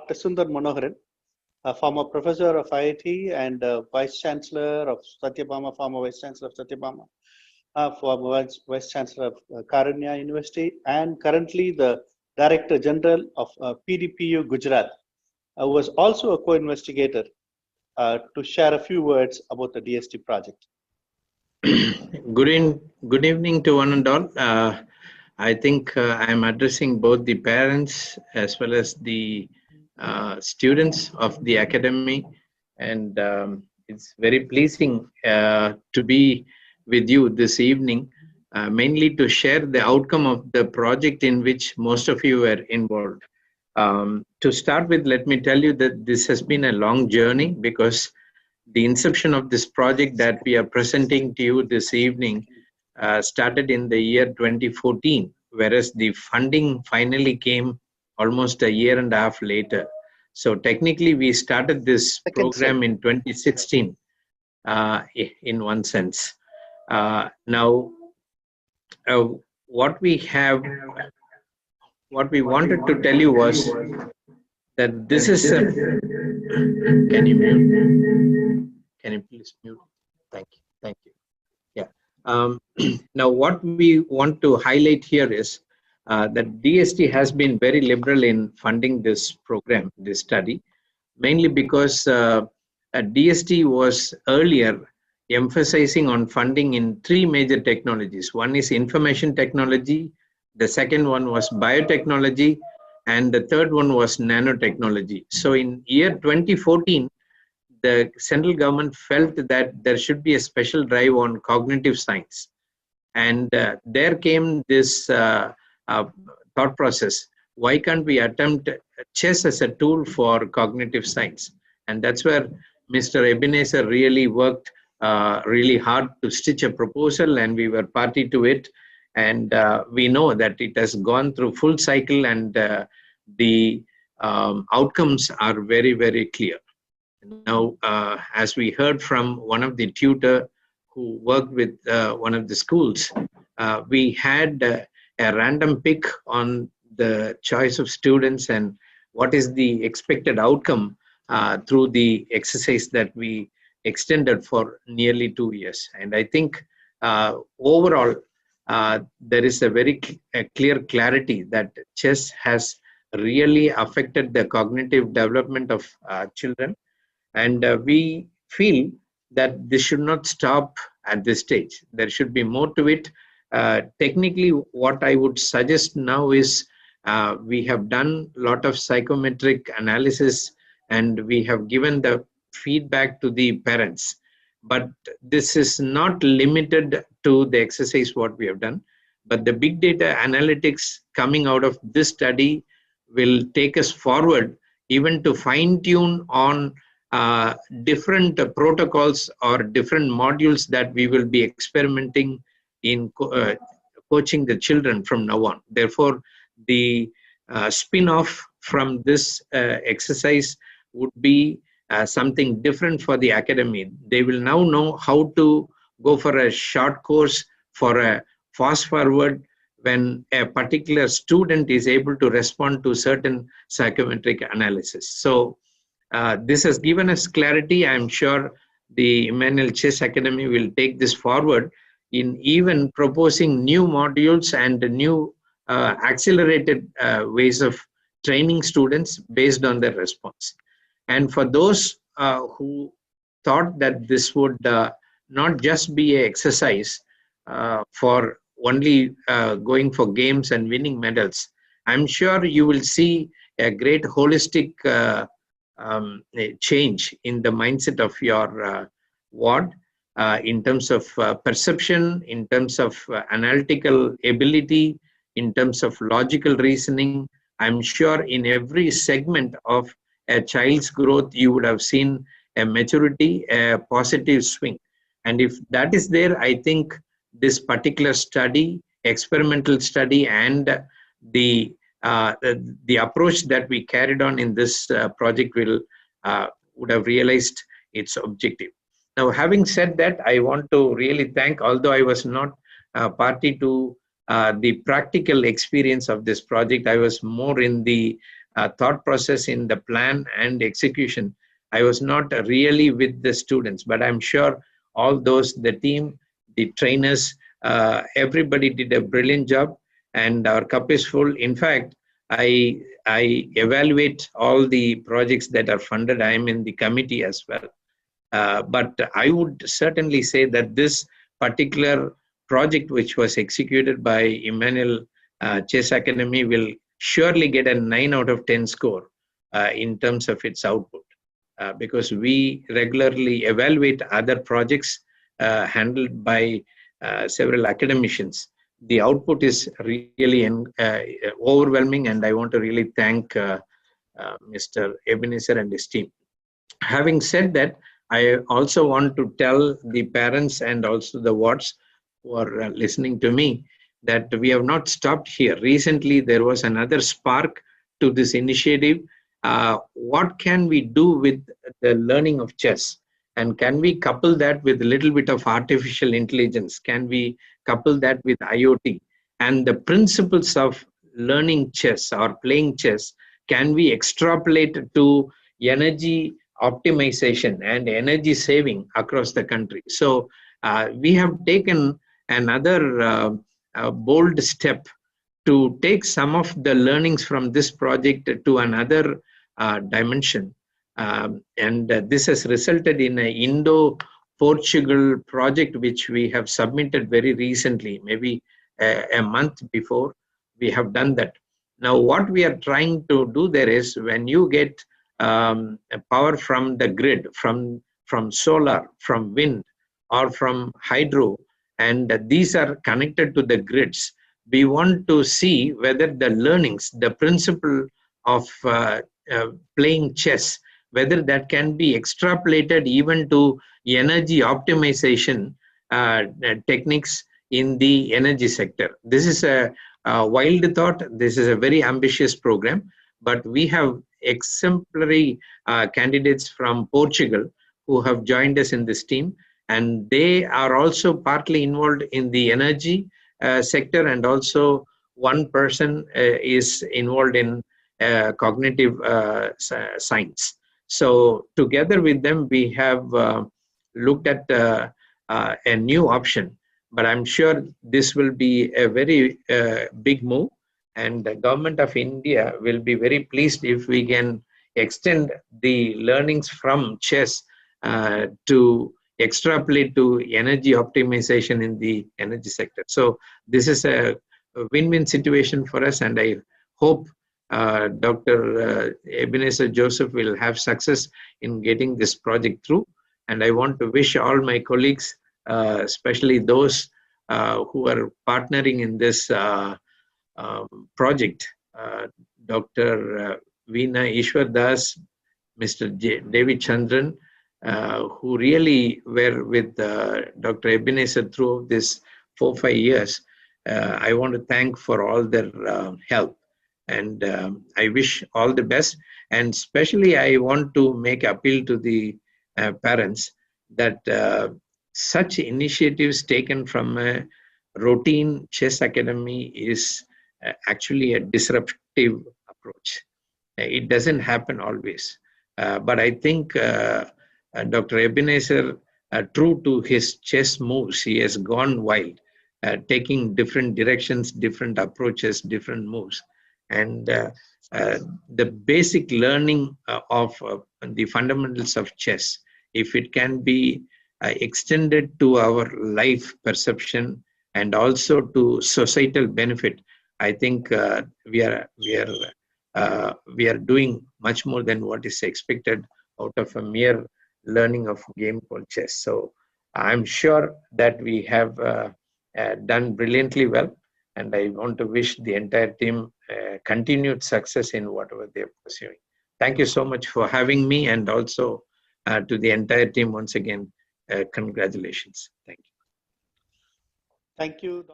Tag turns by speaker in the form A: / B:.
A: Dr. Sundar Manoharan, a former professor of IIT and Vice Chancellor of Satyabama, former Vice Chancellor of Satyabama, former Vice Chancellor of Karunya University, and currently the Director General of PDPU Gujarat, who was also a co-investigator, to share a few words about the DST project.
B: Good evening to one and all. I think I'm addressing both the parents as well as the students of the academy, and it's very pleasing to be with you this evening, mainly to share the outcome of the project in which most of you were involved. To start with, let me tell you that this has been a long journey, because the inception of this project that we are presenting to you this evening started in the year 2014, whereas the funding finally came almost a year and a half later. So technically, we started this program in 2016, in one sense. Now, what we wanted to tell you was that this is a, can you mute? Can you please mute? Thank you. Yeah. Now, what we want to highlight here is that DST has been very liberal in funding this program, this study, mainly because DST was earlier emphasizing on funding in three major technologies. One is information technology, the second one was biotechnology, and the third one was nanotechnology. So in year 2014, the central government felt that there should be a special drive on cognitive science. And there came this thought process: why can't we attempt chess as a tool for cognitive science? And that's where Mr. Ebenezer really worked really hard to stitch a proposal, and we were party to it. And we know that it has gone through full cycle, and the outcomes are very, very clear. Now, as we heard from one of the tutor who worked with one of the schools, we had a random pick on the choice of students and what is the expected outcome through the exercise that we extended for nearly 2 years. And I think overall, there is a very clear clarity that chess has really affected the cognitive development of children. And we feel that this should not stop at this stage. There should be more to it. Technically, what I would suggest now is we have done a lot of psychometric analysis, and we have given the feedback to the parents. But this is not limited to the exercise what we have done. But the big data analytics coming out of this study will take us forward even to fine-tune on different protocols or different modules that we will be experimenting in coaching the children from now on. Therefore, the spin-off from this exercise would be something different for the academy. They will now know how to go for a short course, for a fast forward, when a particular student is able to respond to certain psychometric analysis. So this has given us clarity. I'm sure the Emmanuel Chess Academy will take this forward in even proposing new modules and new accelerated ways of training students based on their response. And for those who thought that this would not just be an exercise for only going for games and winning medals, I'm sure you will see a great holistic change in the mindset of your ward in terms of perception, in terms of analytical ability, in terms of logical reasoning. I'm sure in every segment of a child's growth, you would have seen a maturity, a positive swing. And if that is there, I think this particular study, experimental study, and the approach that we carried on in this project would have realized its objective. Now, having said that, I want to really thank, although I was not party to the practical experience of this project, I was more in the thought process in the plan and execution, I was not really with the students, but I'm sure all those, the team, the trainers, everybody did a brilliant job, and our cup is full. In fact, I evaluate all the projects that are funded. I am in the committee as well. But I would certainly say that this particular project, which was executed by Emmanuel Chess Academy, will surely get a 9 out of 10 score in terms of its output, because we regularly evaluate other projects handled by several academicians. The output is really overwhelming, and I want to really thank Mr. Ebenezer and his team. Having said that, I also want to tell the parents and also the wards who are listening to me that we have not stopped here. Recently, there was another spark to this initiative. What can we do with the learning of chess? And can we couple that with a little bit of artificial intelligence? Can we couple that with IoT? And the principles of learning chess or playing chess, can we extrapolate to energy optimization and energy saving across the country? So we have taken another bold step to take some of the learnings from this project to another dimension. And this has resulted in an Indo-Portugal project, which we have submitted very recently, maybe a month before we have done that. Now, what we are trying to do there is, when you get power from the grid, from solar, from wind, or from hydro, and these are connected to the grids, we want to see whether the learnings, the principle of playing chess, whether that can be extrapolated even to energy optimization techniques in the energy sector. This is a wild thought. This is a very ambitious program, but we have exemplary candidates from Portugal who have joined us in this team, and they are also partly involved in the energy sector, and also one person is involved in cognitive science. So together with them, we have looked at a new option, but I'm sure this will be a very big move, and the government of India will be very pleased if we can extend the learnings from chess to extrapolate to energy optimization in the energy sector. So this is a win-win situation for us, and I hope Dr. Ebenezer Joseph will have success in getting this project through. And I want to wish all my colleagues, especially those who are partnering in this project, Dr. Veena Ishwar Das, Mr. David Chandran, who really were with Dr. Ebenezer throughout this 4-5 years. I want to thank for all their help, and I wish all the best. And especially I want to make appeal to the parents that such initiatives taken from a routine chess academy is actually a disruptive approach. It doesn't happen always. But I think Dr. Ebenezer, true to his chess moves, he has gone wild, taking different directions, different approaches, different moves. And the basic learning of the fundamentals of chess, if it can be extended to our life perception and also to societal benefit, I think we are doing much more than what is expected out of a mere learning of game called chess. So I'm sure that we have done brilliantly well, and I want to wish the entire team continued success in whatever they're pursuing. Thank you so much for having me, and also to the entire team once again, congratulations. Thank you.
A: Thank you.